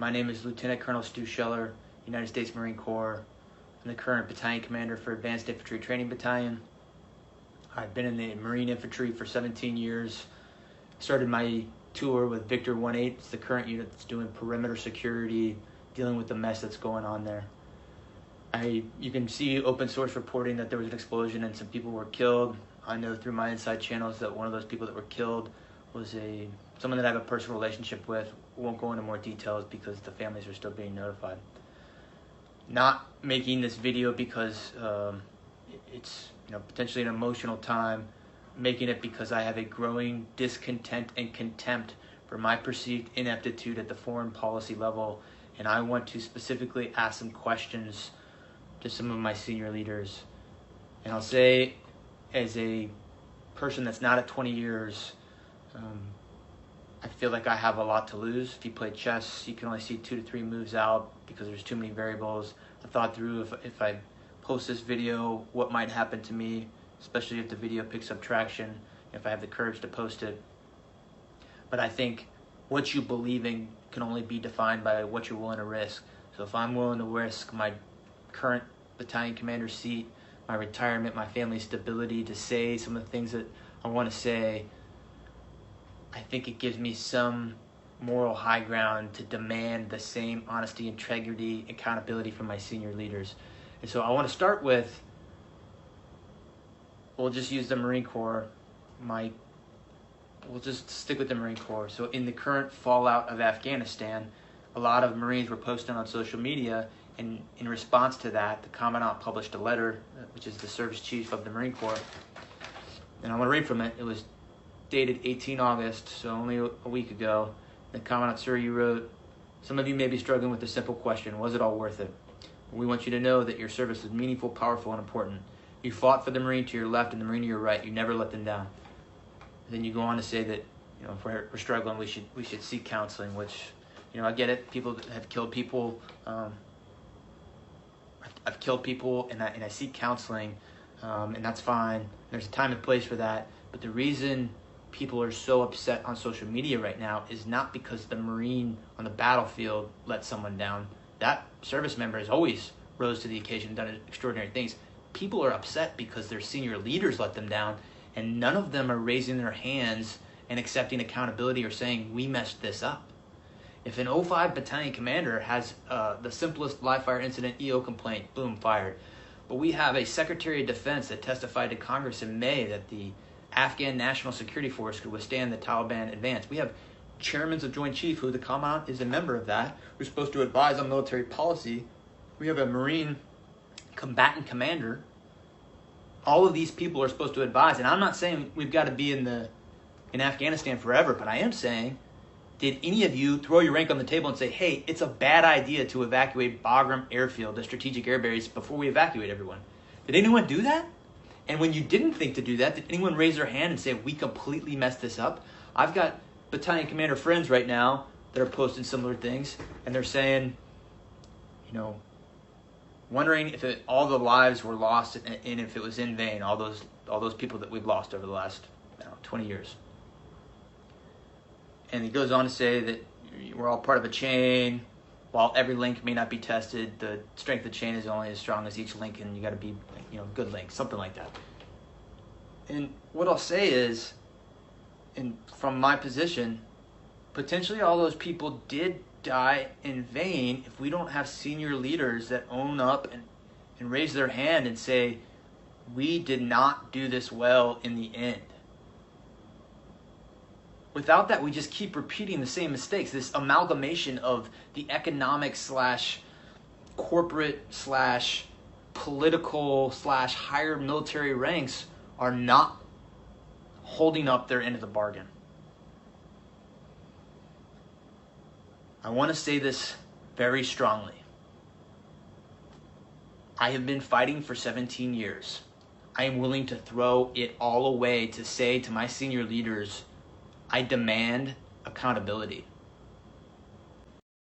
My name is Lieutenant Colonel Stuart Scheller, United States Marine Corps. I'm the current battalion commander for Advanced Infantry Training Battalion. I've been in the Marine Infantry for 17 years. Started my tour with Victor 1-8. It's the current unit that's doing perimeter security, dealing with the mess that's going on there. You can see open source reporting that there was an explosion and some people were killed. I know through my inside channels that one of those people that were killed was someone that I have a personal relationship with. Won't go into more details because the families are still being notified. Not making this video because it's potentially an emotional time. Making it because I have a growing discontent and contempt for my perceived ineptitude at the foreign policy level, and I want to specifically ask some questions to some of my senior leaders. And I'll say, as a person that's not at 20 years, I feel like I have a lot to lose. If you play chess, you can only see 2 to 3 moves out because there's too many variables. I thought through if I post this video, what might happen to me, especially if the video picks up traction, if I have the courage to post it. But I think what you believe in can only be defined by what you're willing to risk. So if I'm willing to risk my current battalion commander seat, my retirement, my family's stability, to say some of the things that I want to say, I think it gives me some moral high ground to demand the same honesty, integrity, accountability from my senior leaders. And so I want to start with, we'll just use the Marine Corps. We'll just stick with the Marine Corps. So in the current fallout of Afghanistan, a lot of Marines were posting on social media, and in response to that, the Commandant published a letter, which is the service chief of the Marine Corps. And I want to read from it. It was dated 18 August, so only a week ago. The Commandant, sir, you wrote, "Some of you may be struggling with a simple question. Was it all worth it? We want you to know that your service was meaningful, powerful, and important. You fought for the Marine to your left and the Marine to your right. You never let them down." And then you go on to say that, if we're struggling, we should seek counseling, which, I get it. People that have killed people, I've killed people, and I seek counseling, and that's fine. There's a time and place for that. But the reason people are so upset on social media right now is not because the Marine on the battlefield let someone down. That service member has always rose to the occasion and done extraordinary things. People are upset because their senior leaders let them down, and none of them are raising their hands and accepting accountability or saying, we messed this up. If an 05 battalion commander has the simplest live fire incident EO complaint, boom, fired. But we have a Secretary of Defense that testified to Congress in May that the Afghan National Security Force could withstand the Taliban advance. We have chairmen of Joint Chief, who the Commandant is a member of that, who's supposed to advise on military policy. We have a Marine combatant commander. All of these people are supposed to advise, and I'm not saying we've got to be in Afghanistan forever, but I am saying, did any of you throw your rank on the table and say, hey, it's a bad idea to evacuate Bagram Airfield, the strategic air base, before we evacuate everyone? Did anyone do that? And when you didn't think to do that, did anyone raise their hand and say, we completely messed this up? I've got battalion commander friends right now that are posting similar things, and they're saying, wondering if all the lives were lost and if it was in vain, all those people that we've lost over the last 20 years. And he goes on to say that we're all part of a chain. While every link may not be tested, the strength of the chain is only as strong as each link, and you got to be, good link, something like that. And what I'll say is, and from my position, potentially all those people did die in vain if we don't have senior leaders that own up and raise their hand and say, we did not do this well in the end. Without that, we just keep repeating the same mistakes. This amalgamation of the economic / corporate / political / higher military ranks are not holding up their end of the bargain. I want to say this very strongly. I have been fighting for 17 years. I am willing to throw it all away to say to my senior leaders, I demand accountability.